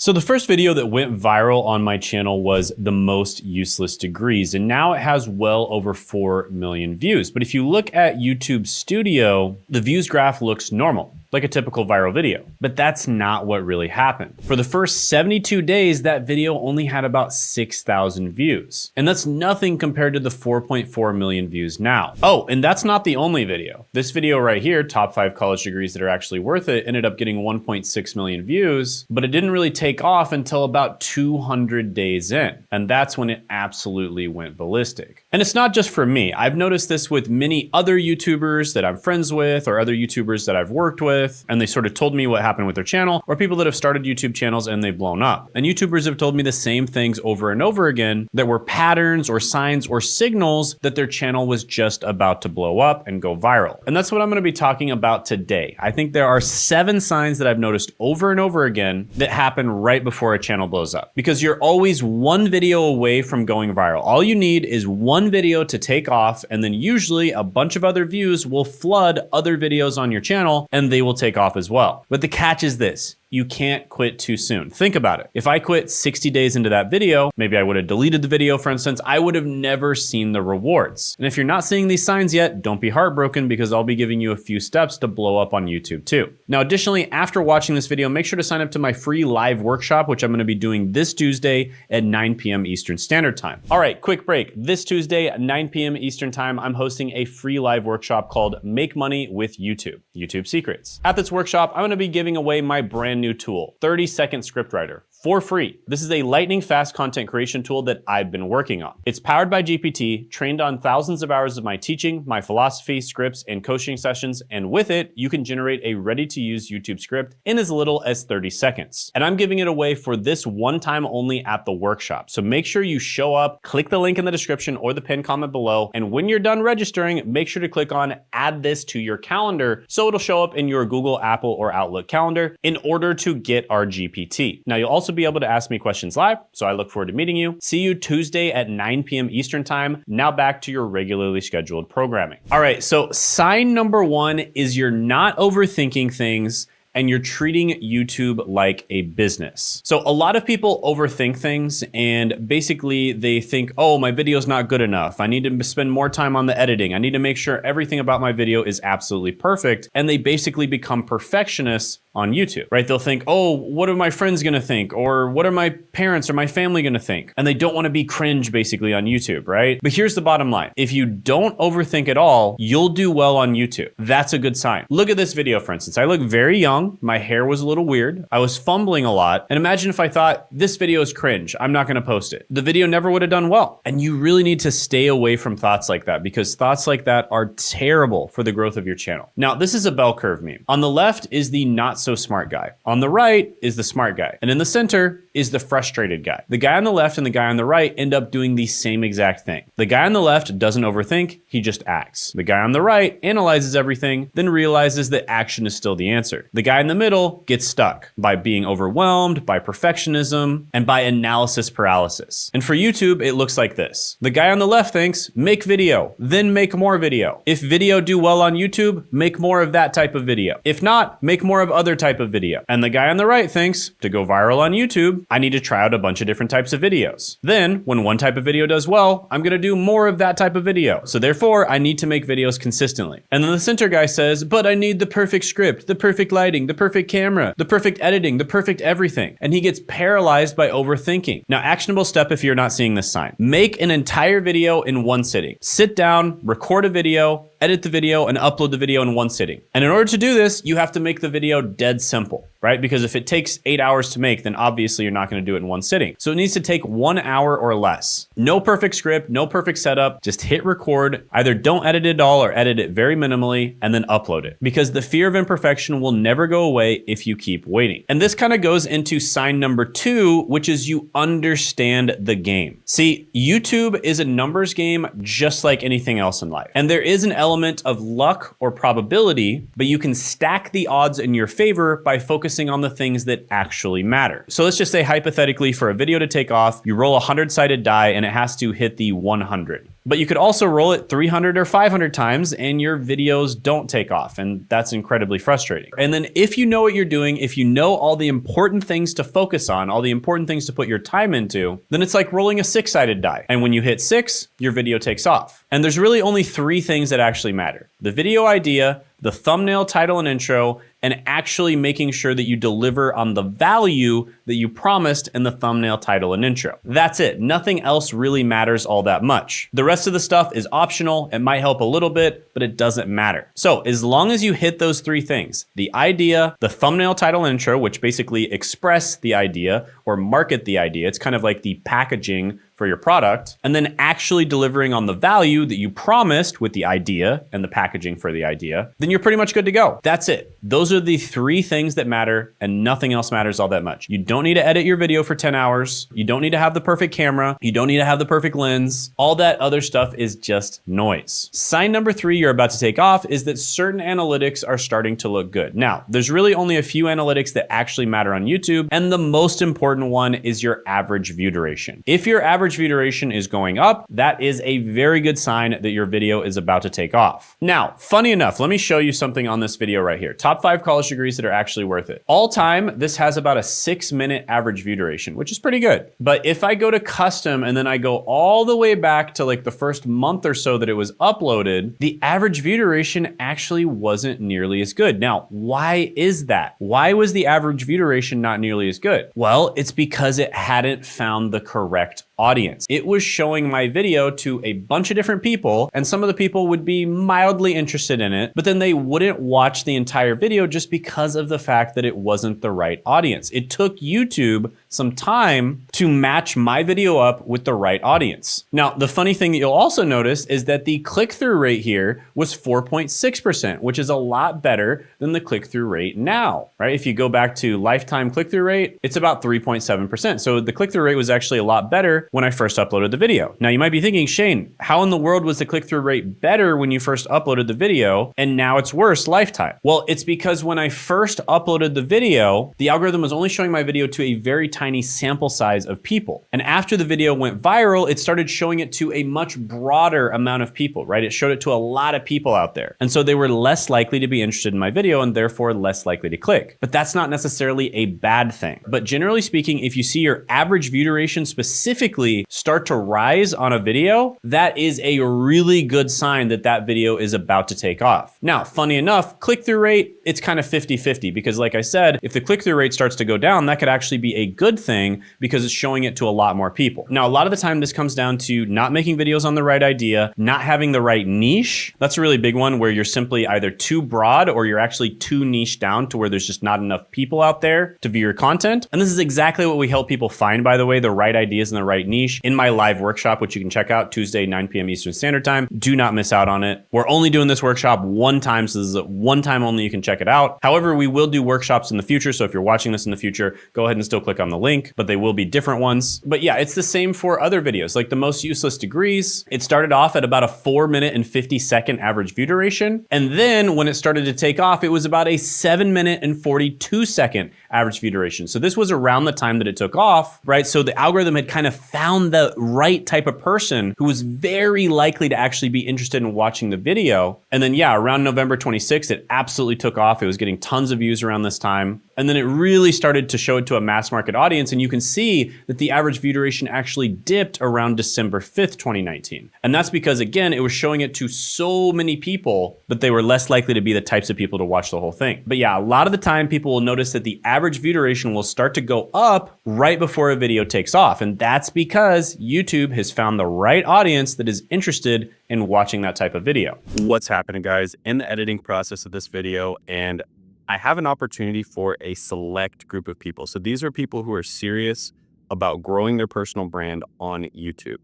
So the first video that went viral on my channel was the most useless degrees, and now it has well over 4 million views. But if you look at YouTube Studio, the views graph looks normal, like a typical viral video. But that's not what really happened. For the first 72 days, that video only had about 6,000 views. And that's nothing compared to the 4.4 million views now. Oh, and that's not the only video. This video right here, top 5 college degrees that are actually worth it, ended up getting 1.6 million views, but it didn't really take off until about 200 days in. And that's when it absolutely went ballistic. And it's not just for me. I've noticed this with many other YouTubers that I'm friends with or other YouTubers that I've worked with, and they sort of told me what happened with their channel, or people that have started YouTube channels and they've blown up. And YouTubers have told me the same things over and over again. There were patterns or signs or signals that their channel was just about to blow up and go viral. And that's what I'm going to be talking about today. I think there are 7 signs that I've noticed over and over again that happen right before a channel blows up, because you're always one video away from going viral. All you need is one video to take off, and then usually a bunch of other views will flood other videos on your channel and they will take off as well. But the catch is this: you can't quit too soon. Think about it. If I quit 60 days into that video, maybe I would have deleted the video, for instance, I would have never seen the rewards. And if you're not seeing these signs yet, don't be heartbroken, because I'll be giving you a few steps to blow up on YouTube too. Now, additionally, after watching this video, make sure to sign up to my free live workshop, which I'm going to be doing this Tuesday at 9 p.m. Eastern Standard Time. All right, quick break. This Tuesday at 9 p.m. Eastern Time, I'm hosting a free live workshop called Make Money with YouTube, YouTube Secrets. At this workshop, I'm going to be giving away my brand new tool, 30-second scriptwriter, for free. This is a lightning fast content creation tool that I've been working on. It's powered by GPT, trained on thousands of hours of my teaching, my philosophy, scripts, and coaching sessions, and with it, you can generate a ready-to-use YouTube script in as little as 30 seconds. And I'm giving it away for this one time only at the workshop. So make sure you show up, click the link in the description or the pinned comment below, and when you're done registering, make sure to click on Add This to Your Calendar so it'll show up in your Google, Apple, or Outlook calendar in order to get our GPT. Now, you'll also be able to ask me questions live, so I look forward to meeting you. See you Tuesday at 9 p.m. Eastern Time. Now back to your regularly scheduled programming. All right, so sign number 1 is you're not overthinking things and you're treating YouTube like a business. So a lot of people overthink things, and basically they think, oh, my video's not good enough. I need to spend more time on the editing. I need to make sure everything about my video is absolutely perfect. And they basically become perfectionists on YouTube, right? They'll think, oh, what are my friends gonna think? Or what are my parents or my family gonna think? And they don't wanna be cringe basically on YouTube, right? But here's the bottom line. If you don't overthink at all, you'll do well on YouTube. That's a good sign. Look at this video, for instance. I look very young. My hair was a little weird. I was fumbling a lot. And imagine if I thought, this video is cringe, I'm not gonna post it. The video never would have done well. And you really need to stay away from thoughts like that, because thoughts like that are terrible for the growth of your channel. Now, this is a bell curve meme. On the left is the not so smart guy. On the right is the smart guy. And in the center is the frustrated guy. The guy on the left and the guy on the right end up doing the same exact thing. The guy on the left doesn't overthink, he just acts. The guy on the right analyzes everything, then realizes that action is still the answer. The guy in the middle gets stuck by being overwhelmed, by perfectionism, and by analysis paralysis. And for YouTube, it looks like this. The guy on the left thinks, make video, then make more video. If video do well on YouTube, make more of that type of video. If not, make more of other type of video. And the guy on the right thinks, to go viral on YouTube, I need to try out a bunch of different types of videos. Then, when one type of video does well, I'm gonna do more of that type of video. So therefore, I need to make videos consistently. And then the center guy says, but I need the perfect script, the perfect lighting, the perfect camera, the perfect editing, the perfect everything. And he gets paralyzed by overthinking. Now, actionable step if you're not seeing this sign. Make an entire video in one sitting. Sit down, record a video, edit the video, and upload the video in one sitting. And in order to do this, you have to make the video dead simple, right? Because if it takes 8 hours to make, then obviously you're not gonna do it in one sitting. So it needs to take 1 hour or less. No perfect script, no perfect setup, just hit record. Either don't edit it at all or edit it very minimally and then upload it. Because the fear of imperfection will never go away if you keep waiting. And this kind of goes into sign number 2, which is you understand the game. See, YouTube is a numbers game just like anything else in life. And there is an element of luck or probability, but you can stack the odds in your favor by focusing on the things that actually matter. So let's just say hypothetically, for a video to take off, you roll a 100-sided die and it has to hit the 100. But you could also roll it 300 or 500 times and your videos don't take off. And that's incredibly frustrating. And then if you know what you're doing, if you know all the important things to focus on, all the important things to put your time into, then it's like rolling a 6-sided die. And when you hit 6, your video takes off. And there's really only 3 things that actually matter: the video idea, the thumbnail, title, and intro, and actually making sure that you deliver on the value that you promised in the thumbnail, title, and intro. That's it. Nothing else really matters all that much. The rest of the stuff is optional. It might help a little bit, but it doesn't matter. So as long as you hit those 3 things, the idea, the thumbnail, title, and intro, which basically express the idea or market the idea, it's kind of like the packaging for your product, and then actually delivering on the value that you promised with the idea and the packaging for the idea, then you're pretty much good to go. That's it. Those are the 3 things that matter, and nothing else matters all that much. You don't need to edit your video for 10 hours. You don't need to have the perfect camera. You don't need to have the perfect lens. All that other stuff is just noise. Sign number 3 you're about to take off is that certain analytics are starting to look good. Now, there's really only a few analytics that actually matter on YouTube, and the most important one is your average view duration. If your average view duration is going up, that is a very good sign that your video is about to take off. Now, funny enough, let me show you something on this video right here. Top 5 college degrees that are actually worth it. All time, this has about a 6-minute average view duration, which is pretty good. But if I go to custom and then I go all the way back to like the first month or so that it was uploaded, the average view duration actually wasn't nearly as good. Now, why is that? Why was the average view duration not nearly as good? Well, it's because it hadn't found the correct audience. It was showing my video to a bunch of different people, and some of the people would be mildly interested in it, but then they wouldn't watch the entire video just because of the fact that it wasn't the right audience. It took YouTube some time to match my video up with the right audience. Now, the funny thing that you'll also notice is that the click-through rate here was 4.6%, which is a lot better than the click-through rate now, right? If you go back to lifetime click-through rate, it's about 3.7%. So the click-through rate was actually a lot better when I first uploaded the video. Now you might be thinking, Shane, how in the world was the click-through rate better when you first uploaded the video and now it's worse lifetime? Well, it's because when I first uploaded the video, the algorithm was only showing my video to a very tiny sample size of people. And after the video went viral, it started showing it to a much broader amount of people, right? It showed it to a lot of people out there. And so they were less likely to be interested in my video and therefore less likely to click. But that's not necessarily a bad thing. But generally speaking, if you see your average view duration specifically start to rise on a video, that is a really good sign that that video is about to take off. Now, funny enough, click-through rate, it's kind of 50-50 because like I said, if the click-through rate starts to go down, that could actually be a good thing because it's showing it to a lot more people. Now, a lot of the time this comes down to not making videos on the right idea, not having the right niche. That's a really big one where you're simply either too broad or you're actually too niche down to where there's just not enough people out there to view your content. And this is exactly what we help people find, by the way, the right ideas and the right niche in my live workshop, which you can check out Tuesday, 9 p.m. Eastern Standard Time. Do not miss out on it. We're only doing this workshop one time, so this is one time only you can check it out. However, we will do workshops in the future, so if you're watching this in the future, go ahead and still click on the link, but they will be different ones. But yeah, it's the same for other videos, like the most useless degrees. It started off at about a 4-minute and 50-second average view duration, and then when it started to take off, it was about a 7-minute and 42-second average view duration. So this was around the time that it took off, right? So the algorithm had kind of found the right type of person who was very likely to actually be interested in watching the video. And then yeah, around November 26th, it absolutely took off. It was getting tons of views around this time. And then it really started to show it to a mass market audience. And you can see that the average view duration actually dipped around December 5th, 2019. And that's because, again, it was showing it to so many people, but they were less likely to be the types of people to watch the whole thing. But yeah, a lot of the time people will notice that the average view duration will start to go up right before a video takes off. And that's because YouTube has found the right audience that is interested in watching that type of video. What's happening, guys? In the editing process of this video, and I have an opportunity for a select group of people. So these are people who are serious about growing their personal brand on YouTube.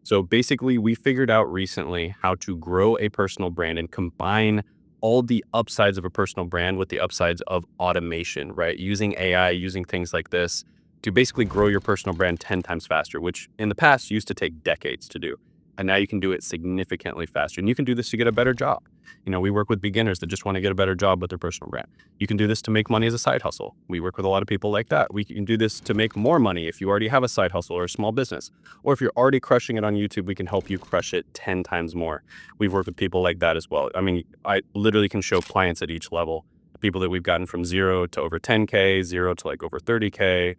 So basically, we figured out recently how to grow a personal brand and combine all the upsides of a personal brand with the upsides of automation, right? Using AI, using things like this to basically grow your personal brand 10 times faster, which in the past used to take decades to do. And now you can do it significantly faster. And you can do this to get a better job. You know, we work with beginners that just want to get a better job with their personal brand. You can do this to make money as a side hustle. We work with a lot of people like that. We can do this to make more money if you already have a side hustle or a small business. Or if you're already crushing it on YouTube, we can help you crush it 10 times more. We've worked with people like that as well. I mean, I literally can show clients at each level, people that we've gotten from 0 to over 10K, 0 to like over 30K,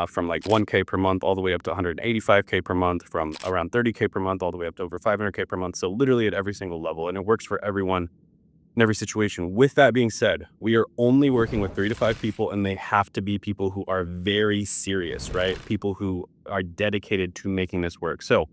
from like 1K per month all the way up to 185K per month, from around 30K per month all the way up to over 500K per month. So literally at every single level, and it works for everyone in every situation. With that being said, we are only working with 3 to 5 people, and they have to be people who are very serious, right? People who are dedicated to making this work. So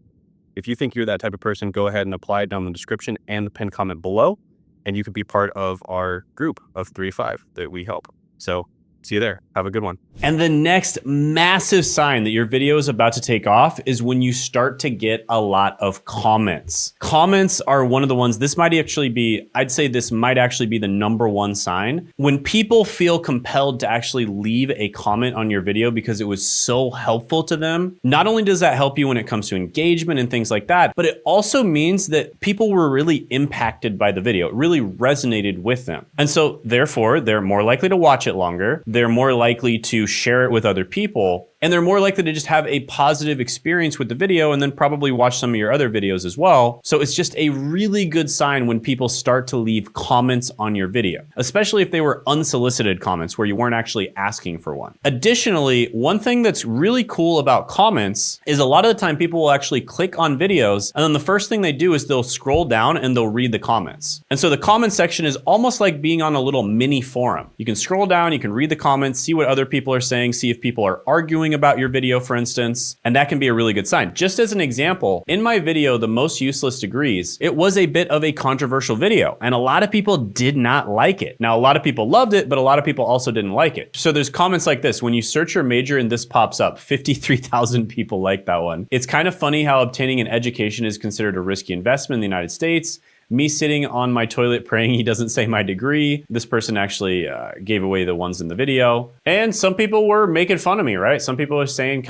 if you think you're that type of person, go ahead and apply it down in the description and the pinned comment below, and you could be part of our group of 3 to 5 that we help. So see you there. Have a good one. And the next massive sign that your video is about to take off is when you start to get a lot of comments. Comments are one of the ones, this might actually be, I'd say this might actually be the #1 sign. When people feel compelled to actually leave a comment on your video because it was so helpful to them, not only does that help you when it comes to engagement and things like that, but it also means that people were really impacted by the video. It really resonated with them. And so therefore, they're more likely to watch it longer. They're more likely to share it with other people, and they're more likely to just have a positive experience with the video and then probably watch some of your other videos as well. So it's just a really good sign when people start to leave comments on your video, especially if they were unsolicited comments where you weren't actually asking for one. Additionally, one thing that's really cool about comments is a lot of the time people will actually click on videos, and then the first thing they do is they'll scroll down and they'll read the comments. And so the comment section is almost like being on a little mini forum. You can scroll down, you can read the comments, see what other people are saying, see if people are arguing about your video, for instance, and that can be a really good sign. Just as an example, in my video, The Most Useless Degrees, it was a bit of a controversial video, and a lot of people did not like it. Now, a lot of people loved it, but a lot of people also didn't like it. So there's comments like this. When you search your major and this pops up, 53,000 people like that one. It's kind of funny how obtaining an education is considered a risky investment in the United States. Me sitting on my toilet praying he doesn't say my degree. This person actually gave away the ones in the video. And some people were making fun of me, right? Some people are saying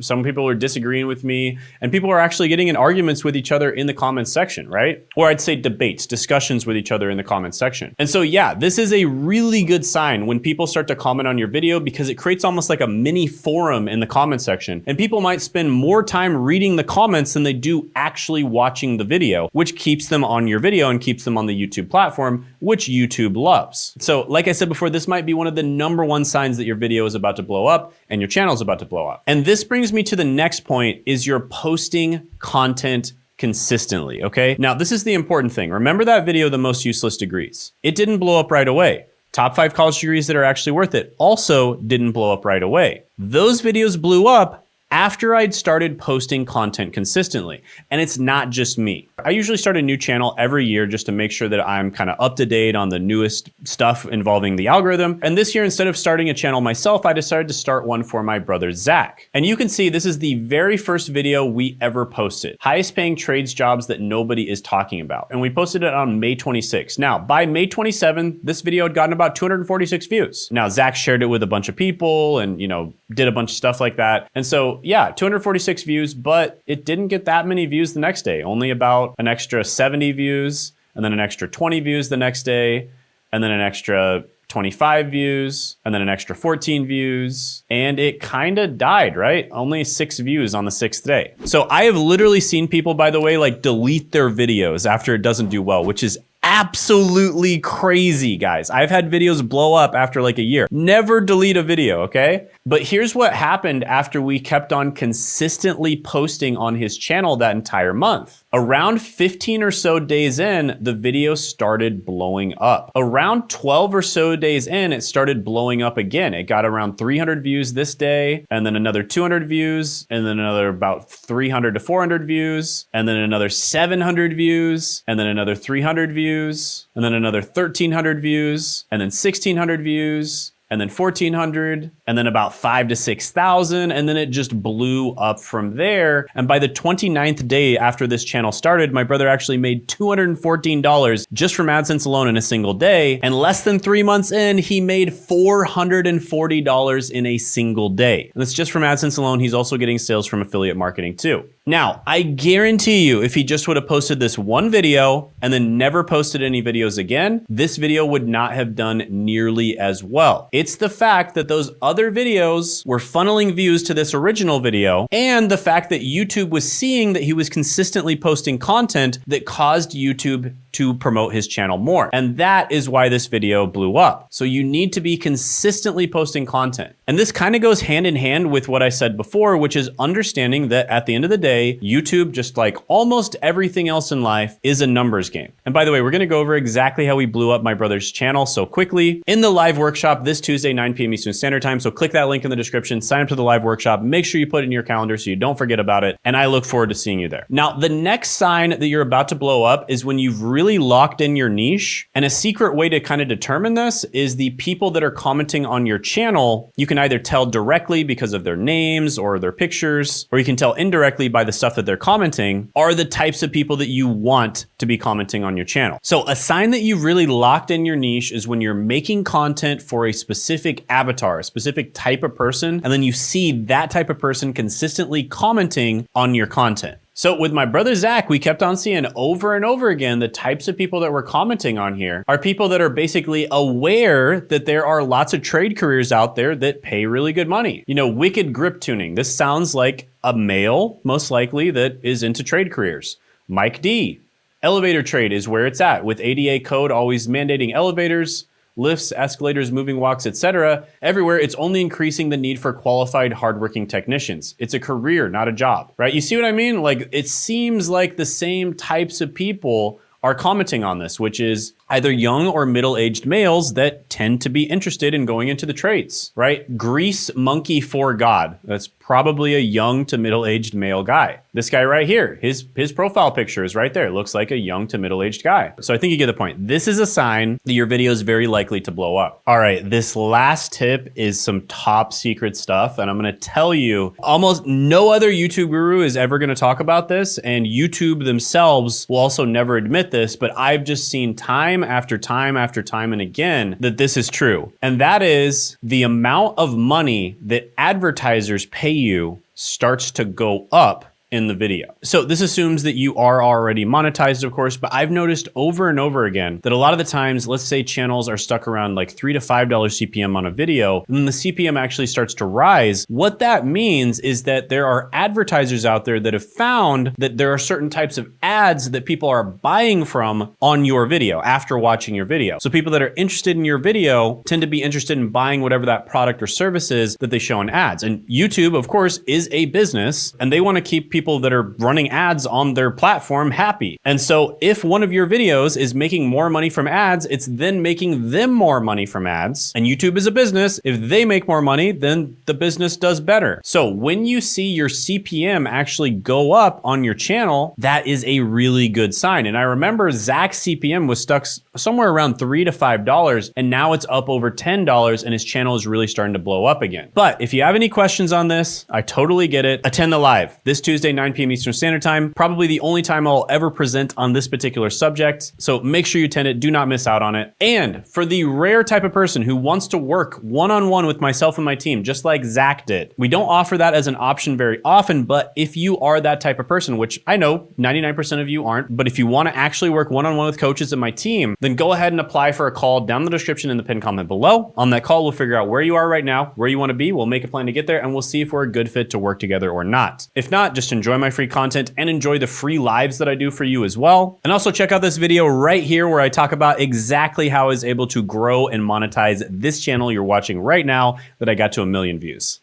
some people were disagreeing with me, and people are actually getting in arguments with each other in the comments section, right? Or I'd say debates, discussions with each other in the comments section. And so yeah, this is a really good sign when people start to comment on your video, because it creates almost like a mini forum in the comment section. And people might spend more time reading the comments than they do actually watching the video, which keeps them on your video and keeps them on the YouTube platform, which YouTube loves. So like I said before, this might be one of the #1 signs that your video is about to blow up and your channel is about to blow up. And this brings me to the next point, is you're posting content consistently, okay? Now, this is the important thing. Remember that video, The Most Useless Degrees? It didn't blow up right away. Top 5 college degrees that are actually worth it also didn't blow up right away. Those videos blew up after I'd started posting content consistently. And it's not just me. I usually start a new channel every year just to make sure that I'm kind of up to date on the newest stuff involving the algorithm. And this year, instead of starting a channel myself, I decided to start one for my brother, Zach. And you can see this is the very first video we ever posted. Highest paying trades jobs that nobody is talking about. And we posted it on May 26th. Now, by May 27th, this video had gotten about 246 views. Now, Zach shared it with a bunch of people and, did a bunch of stuff like that. And so yeah, 246 views, but it didn't get that many views the next day, only about an extra 70 views, and then an extra 20 views the next day, and then an extra 25 views, and then an extra 14 views, and it kind of died, right? Only 6 views on the 6th day. So I have literally seen people, by the way, like delete their videos after it doesn't do well, which is absolutely crazy, guys. I've had videos blow up after like a year. Never delete a video, okay? But here's what happened after we kept on consistently posting on his channel that entire month. Around 15 or so days in, the video started blowing up. Around 12 or so days in, it started blowing up again. It got around 300 views this day, and then another 200 views, and then another about 300 to 400 views, and then another 700 views, and then another 300 views, and then another 1,300 views, and then 1,600 views, and then 1,400, and then about 5,000 to 6,000, and then it just blew up from there. And by the 29th day after this channel started, my brother actually made $214 just from AdSense alone in a single day. And less than 3 months in, he made $440 in a single day. And that's just from AdSense alone. He's also getting sales from affiliate marketing too. Now, I guarantee you, if he just would have posted this one video and then never posted any videos again, this video would not have done nearly as well. It's the fact that those other videos were funneling views to this original video, and the fact that YouTube was seeing that he was consistently posting content that caused YouTube to promote his channel more. And that is why this video blew up. So you need to be consistently posting content. And this kind of goes hand in hand with what I said before, which is understanding that at the end of the day, YouTube, just like almost everything else in life, is a numbers game. And by the way, we're gonna go over exactly how we blew up my brother's channel so quickly in the live workshop this Tuesday, 9 p.m. Eastern Standard Time. So click that link in the description, sign up to the live workshop, make sure you put it in your calendar so you don't forget about it. And I look forward to seeing you there. Now, the next sign that you're about to blow up is when you've really locked in your niche. And a secret way to kind of determine this is the people that are commenting on your channel. You can either tell directly because of their names or their pictures, or you can tell indirectly by the stuff that they're commenting are the types of people that you want to be commenting on your channel. So a sign that you've really locked in your niche is when you're making content for a specific avatar, a specific type of person, and then you see that type of person consistently commenting on your content. So with my brother Zach, we kept on seeing over and over again, the types of people that were commenting on here are people that are basically aware that there are lots of trade careers out there that pay really good money. You know, wicked grip tuning. This sounds like a male, most likely, that is into trade careers. Mike D, elevator trade is where it's at, with ADA code always mandating elevators, lifts, escalators, moving walks, etc. Everywhere, it's only increasing the need for qualified, hardworking technicians. It's a career, not a job, right? You see what I mean? Like, it seems like the same types of people are commenting on this, which is either young or middle-aged males that tend to be interested in going into the trades, right? Grease Monkey for God. That's probably a young to middle-aged male guy. This guy right here, his profile picture is right there. It looks like a young to middle-aged guy. So I think you get the point. This is a sign that your video is very likely to blow up. All right, this last tip is some top secret stuff, and I'm gonna tell you, almost no other YouTube guru is ever gonna talk about this, and YouTube themselves will also never admit this, but I've just seen time after time after time and again that this is true. And that is the amount of money that advertisers pay you starts to go up in the video. So this assumes that you are already monetized, of course, but I've noticed over and over again that a lot of the times, let's say channels are stuck around like $3 to $5 CPM on a video, and then the CPM actually starts to rise. What that means is that there are advertisers out there that have found that there are certain types of ads that people are buying from on your video after watching your video. So people that are interested in your video tend to be interested in buying whatever that product or service is that they show in ads. And YouTube, of course, is a business, and they want to keep people that are running ads on their platform happy. And so if one of your videos is making more money from ads, it's then making them more money from ads. And YouTube is a business. If they make more money, then the business does better. So when you see your CPM actually go up on your channel, that is a really good sign. And I remember Zach's CPM was stuck somewhere around $3 to $5, and now it's up over $10, and his channel is really starting to blow up again. But if you have any questions on this, I totally get it. Attend the live this Tuesday, 9 p.m. Eastern Standard Time. Probably the only time I'll ever present on this particular subject. So make sure you attend it. Do not miss out on it. And for the rare type of person who wants to work one-on-one with myself and my team, just like Zach did, we don't offer that as an option very often, but if you are that type of person, which I know 99% of you aren't, but if you want to actually work one-on-one with coaches and my team, then go ahead and apply for a call down in the description in the pinned comment below. On that call, we'll figure out where you are right now, where you want to be. We'll make a plan to get there, and we'll see if we're a good fit to work together or not. If not, just enjoy my free content and enjoy the free lives that I do for you as well. And also check out this video right here where I talk about exactly how I was able to grow and monetize this channel you're watching right now that I got to 1 million views.